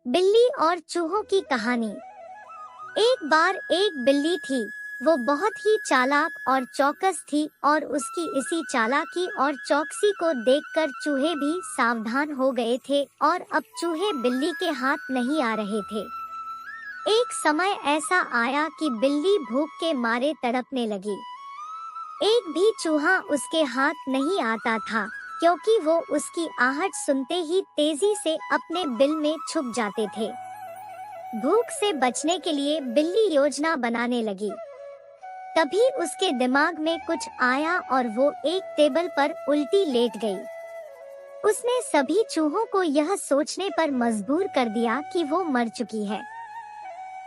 बिल्ली और चूहों की कहानी। एक बार एक बिल्ली थी। वो बहुत ही चालाक और चौकस थी और उसकी इसी चालाकी और चौकसी को देखकर चूहे भी सावधान हो गए थे और अब चूहे बिल्ली के हाथ नहीं आ रहे थे। एक समय ऐसा आया कि बिल्ली भूख के मारे तड़पने लगी। एक भी चूहा उसके हाथ नहीं आता था क्योंकि वो उसकी आहट सुनते ही तेजी से अपने बिल में छुप जाते थे। भूख से बचने के लिए बिल्ली योजना बनाने लगी। तभी उसके दिमाग में कुछ आया और वो एक टेबल पर उल्टी लेट गई। उसने सभी चूहों को यह सोचने पर मजबूर कर दिया कि वो मर चुकी है।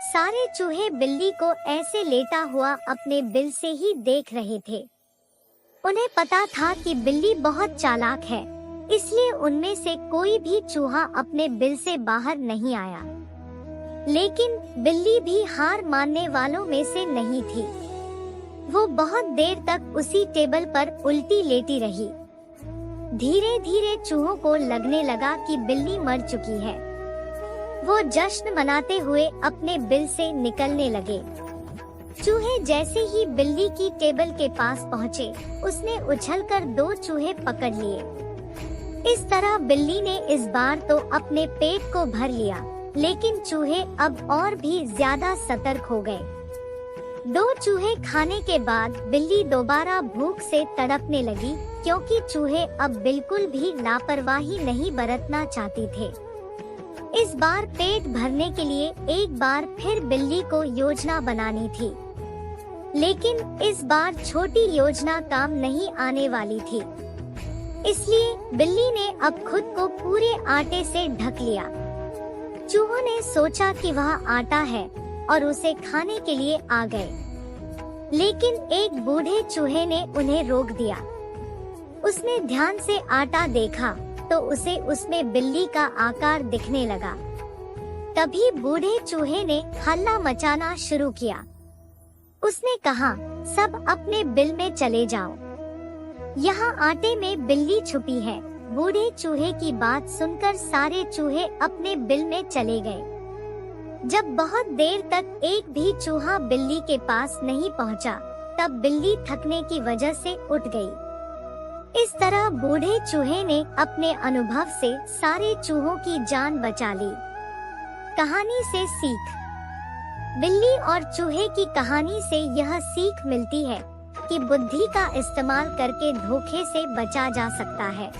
सारे चूहे बिल्ली को ऐसे लेटा हुआ अपने बिल से ही देख रहे थे। उन्हें पता था कि बिल्ली बहुत चालाक है, इसलिए उनमें से कोई भी चूहा अपने बिल से बाहर नहीं आया। लेकिन बिल्ली भी हार मानने वालों में से नहीं थी। वो बहुत देर तक उसी टेबल पर उल्टी लेटी रही। धीरे धीरे चूहों को लगने लगा कि बिल्ली मर चुकी है। वो जश्न मनाते हुए अपने बिल से निकलने लगे। चूहे जैसे ही बिल्ली की टेबल के पास पहुँचे, उसने उछलकर 2 चूहे पकड़ लिए। इस तरह बिल्ली ने इस बार तो अपने पेट को भर लिया, लेकिन चूहे अब और भी ज्यादा सतर्क हो गए। 2 चूहे खाने के बाद बिल्ली दोबारा भूख से तड़पने लगी क्योंकि चूहे अब बिल्कुल भी लापरवाही नहीं बरतना चाहती थे। इस बार पेट भरने के लिए एक बार फिर बिल्ली को योजना बनानी थी, लेकिन इस बार छोटी योजना काम नहीं आने वाली थी। इसलिए बिल्ली ने अब खुद को पूरे आटे से ढक लिया। चूहों ने सोचा कि वह आटा है और उसे खाने के लिए आ गए, लेकिन एक बूढ़े चूहे ने उन्हें रोक दिया। उसने ध्यान से आटा देखा तो उसे उसमें बिल्ली का आकार दिखने लगा। तभी बूढ़े चूहे ने हल्ला मचाना शुरू किया। उसने कहा, सब अपने बिल में चले जाओ, यहाँ आटे में बिल्ली छुपी है। बूढ़े चूहे की बात सुनकर सारे चूहे अपने बिल में चले गए। जब बहुत देर तक एक भी चूहा बिल्ली के पास नहीं पहुँचा, तब बिल्ली थकने की वजह से उठ गई। इस तरह बूढ़े चूहे ने अपने अनुभव से सारे चूहों की जान बचा ली। कहानी से सीख। बिल्ली और चूहे की कहानी से यह सीख मिलती है कि बुद्धि का इस्तेमाल करके धोखे से बचा जा सकता है।